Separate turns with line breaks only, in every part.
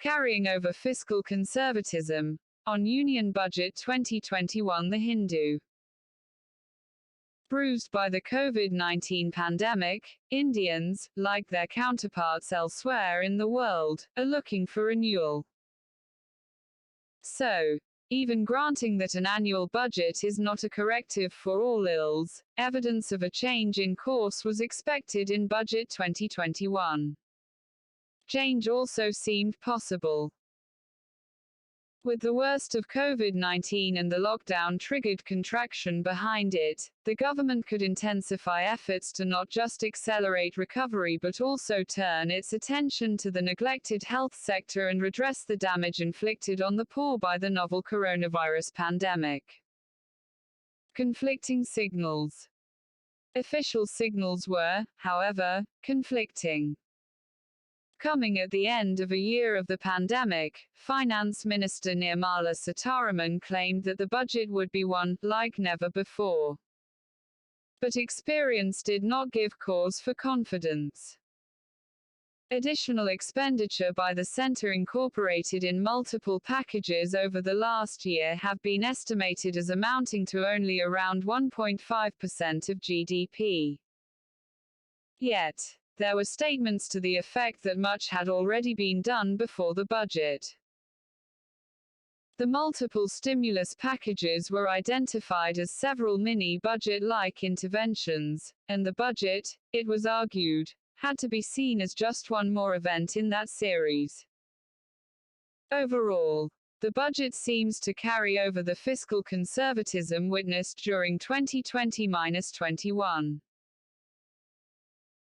Carrying over fiscal conservatism. On Union Budget 2021, The Hindu. Bruised by the COVID-19 pandemic, Indians, like their counterparts elsewhere in the world, are looking for renewal. So, even granting that an annual budget is not a corrective for all ills, evidence of a change in course was expected in Budget 2021. Change also seemed possible. With the worst of COVID-19 and the lockdown-triggered contraction behind it, the government could intensify efforts to not just accelerate recovery but also turn its attention to the neglected health sector and redress the damage inflicted on the poor by the novel coronavirus pandemic. Conflicting signals. Official signals were, however, conflicting. Coming at the end of a year of the pandemic, Finance Minister Nirmala Sitharaman claimed that the budget would be one like never before. But experience did not give cause for confidence. Additional expenditure by the centre incorporated in multiple packages over the last year have been estimated as amounting to only around 1.5% of GDP. Yet, there were statements to the effect that much had already been done before the budget. The multiple stimulus packages were identified as several mini-budget-like interventions, and the budget, it was argued, had to be seen as just one more event in that series. Overall, the budget seems to carry over the fiscal conservatism witnessed during 2020-21.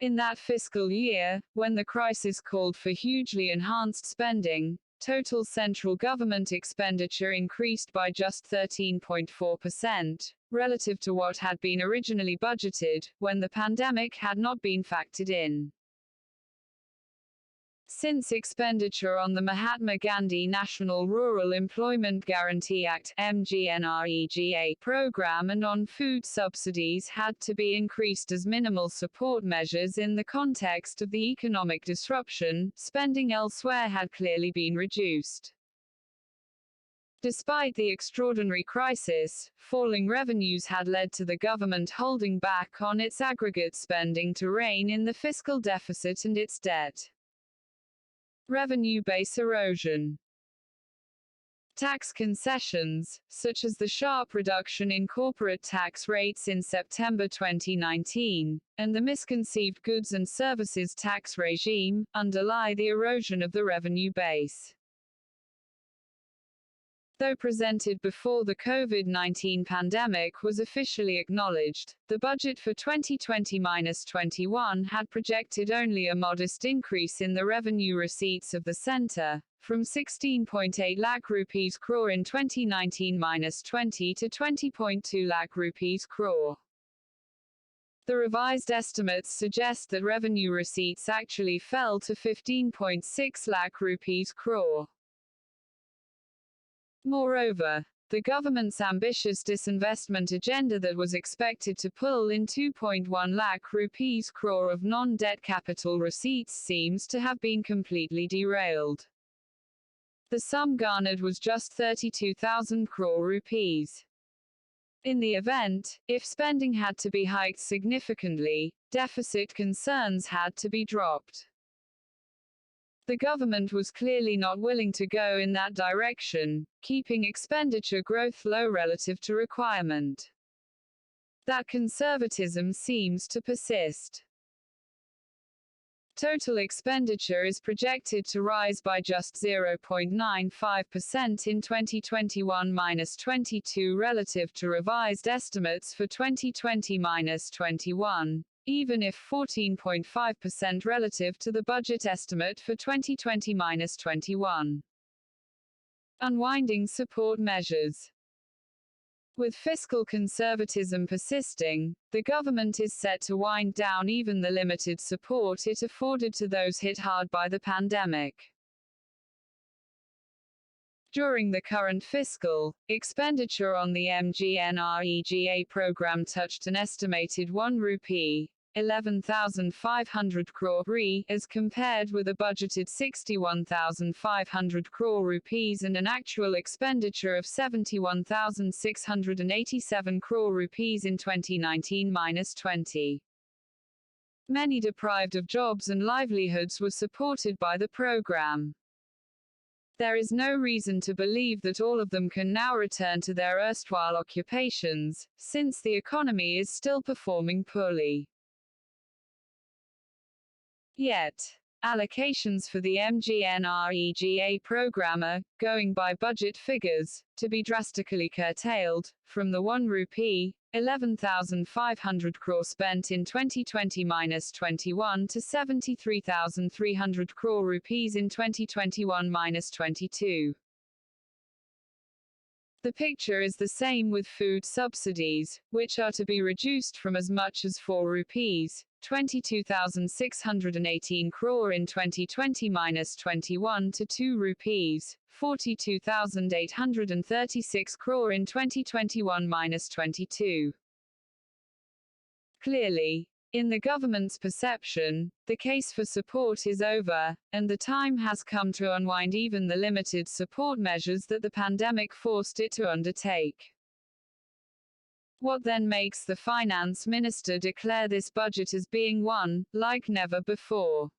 In that fiscal year, when the crisis called for hugely enhanced spending, total central government expenditure increased by just 13.4%, relative to what had been originally budgeted, when the pandemic had not been factored in. Since expenditure on the Mahatma Gandhi National Rural Employment Guarantee Act (MGNREGA) program and on food subsidies had to be increased as minimal support measures in the context of the economic disruption, spending elsewhere had clearly been reduced. Despite the extraordinary crisis, falling revenues had led to the government holding back on its aggregate spending to rein in the fiscal deficit and its debt. Revenue base erosion. Tax concessions, such as the sharp reduction in corporate tax rates in September 2019, and the misconceived goods and services tax regime, underlie the erosion of the revenue base. Though presented before the COVID-19 pandemic was officially acknowledged, the budget for 2020-21 had projected only a modest increase in the revenue receipts of the centre, from 16.8 lakh rupees crore in 2019-20 to 20.2 lakh rupees crore. The revised estimates suggest that revenue receipts actually fell to 15.6 lakh rupees crore. Moreover, the government's ambitious disinvestment agenda that was expected to pull in 2.1 lakh rupees crore of non-debt capital receipts seems to have been completely derailed. The sum garnered was just 32,000 crore rupees. In the event, if spending had to be hiked significantly, deficit concerns had to be dropped. The government was clearly not willing to go in that direction, keeping expenditure growth low relative to requirement. That conservatism seems to persist. Total expenditure is projected to rise by just 0.95% in 2021-22 relative to revised estimates for 2020-21. Even if 14.5% relative to the budget estimate for 2020-21. Unwinding support measures. With fiscal conservatism persisting, the government is set to wind down even the limited support it afforded to those hit hard by the pandemic. During the current fiscal, expenditure on the MGNREGA program touched an estimated 1 rupee, 11,500 crore rupee, as compared with a budgeted 61,500 crore rupees and an actual expenditure of 71,687 crore rupees in 2019-20. Many deprived of jobs and livelihoods were supported by the program. There is no reason to believe that all of them can now return to their erstwhile occupations, since the economy is still performing poorly. Yet, allocations for the MGNREGA program are, going by budget figures, to be drastically curtailed, from the 1 rupee, 11,500 crore spent in 2020-21 to 73,300 crore rupees in 2021-22. The picture is the same with food subsidies, which are to be reduced from as much as 4 rupees, 22,618 crore in 2020-21 to 2 rupees, 42,836 crore in 2021-22. Clearly, in the government's perception, the case for support is over, and the time has come to unwind even the limited support measures that the pandemic forced it to undertake. What then makes the finance minister declare this budget as being one, like never before?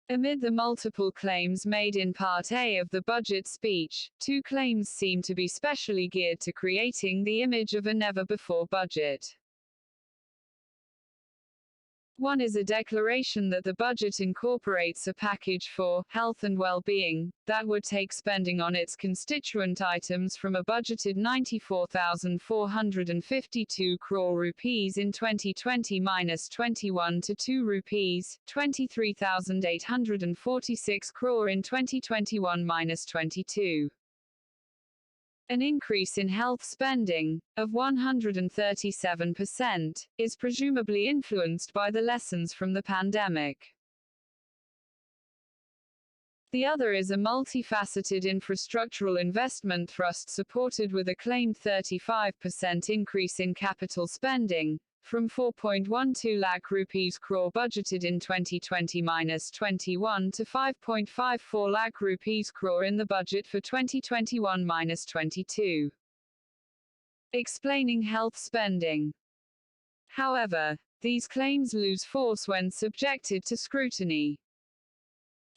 Amid the multiple claims made in Part A of the budget speech, two claims seem to be specially geared to creating the image of a never-before budget. One is a declaration that the budget incorporates a package for health and well-being that would take spending on its constituent items from a budgeted 94,452 crore rupees in 2020-21 to 2 rupees, 23,846 crore in 2021-22. An increase in health spending, of 137%, is presumably influenced by the lessons from the pandemic. The other is a multifaceted infrastructural investment thrust supported with a claimed 35% increase in capital spending, from 4.12 lakh rupees crore budgeted in 2020-21 to 5.54 lakh rupees crore in the budget for 2021-22. Explaining health spending. However, these claims lose force when subjected to scrutiny.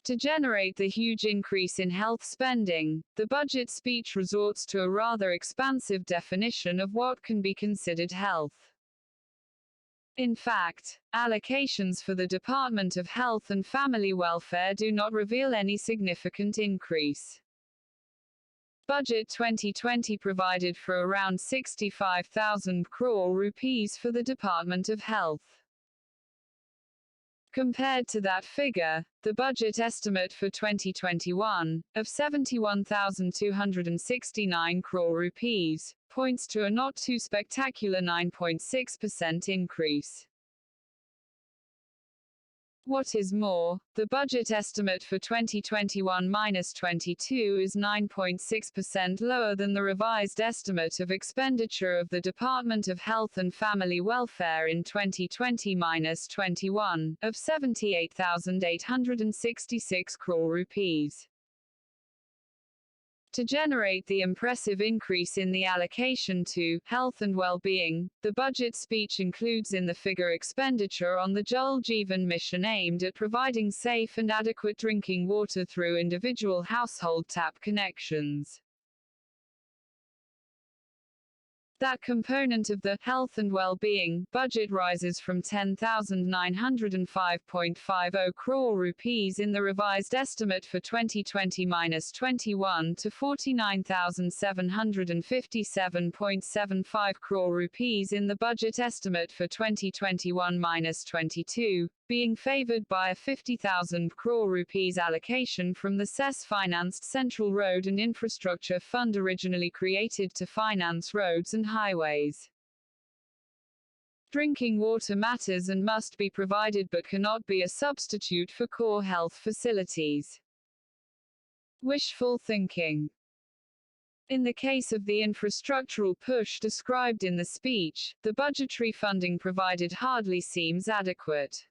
To generate the huge increase in health spending, the budget speech resorts to a rather expansive definition of what can be considered health. In fact, allocations for the Department of Health and Family Welfare do not reveal any significant increase. Budget 2020 provided for around 65,000 crore rupees for the Department of Health. Compared to that figure, the budget estimate for 2021, of 71,269 crore rupees, points to a not too spectacular 9.6% increase. What is more, the budget estimate for 2021-22 is 9.6% lower than the revised estimate of expenditure of the Department of Health and Family Welfare in 2020-21, of 78,866 crore rupees. To generate the impressive increase in the allocation to health and well-being, the budget speech includes in the figure expenditure on the Jal Jeevan mission aimed at providing safe and adequate drinking water through individual household tap connections. That component of the health and well-being budget rises from 10,905.50 crore rupees in the revised estimate for 2020-21 to 49,757.75 crore rupees in the budget estimate for 2021-22, being favored by a 50,000 crore rupees allocation from the CES-financed Central Road and Infrastructure Fund originally created to finance roads and highways. Drinking water matters and must be provided but cannot be a substitute for core health facilities. Wishful thinking. In the case of the infrastructural push described in the speech, the budgetary funding provided hardly seems adequate.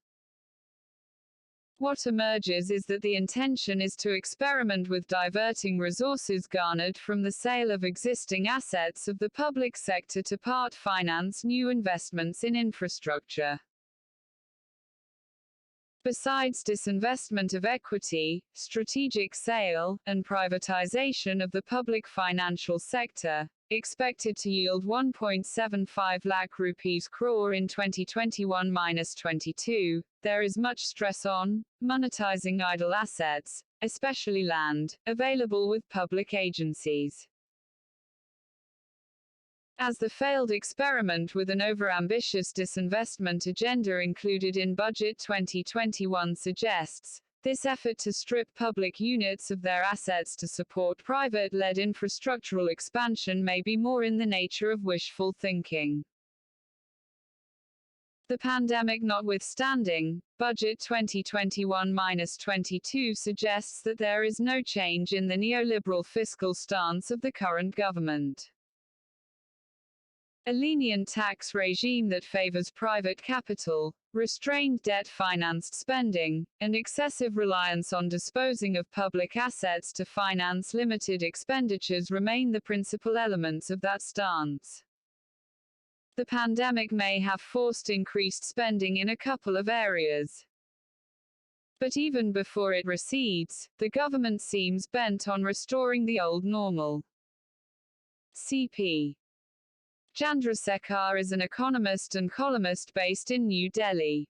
What emerges is that the intention is to experiment with diverting resources garnered from the sale of existing assets of the public sector to part finance new investments in infrastructure. Besides disinvestment of equity, strategic sale, and privatization of the public financial sector, expected to yield 1.75 lakh rupees crore in 2021-22, there is much stress on monetizing idle assets, especially land, available with public agencies. As the failed experiment with an overambitious disinvestment agenda included in Budget 2021 suggests, this effort to strip public units of their assets to support private-led infrastructural expansion may be more in the nature of wishful thinking. The pandemic notwithstanding, Budget 2021-22 suggests that there is no change in the neoliberal fiscal stance of the current government. A lenient tax regime that favors private capital, restrained debt-financed spending, and excessive reliance on disposing of public assets to finance limited expenditures remain the principal elements of that stance. The pandemic may have forced increased spending in a couple of areas. But even before it recedes, the government seems bent on restoring the old normal. C.P. Chandrasekhar is an economist and columnist based in New Delhi.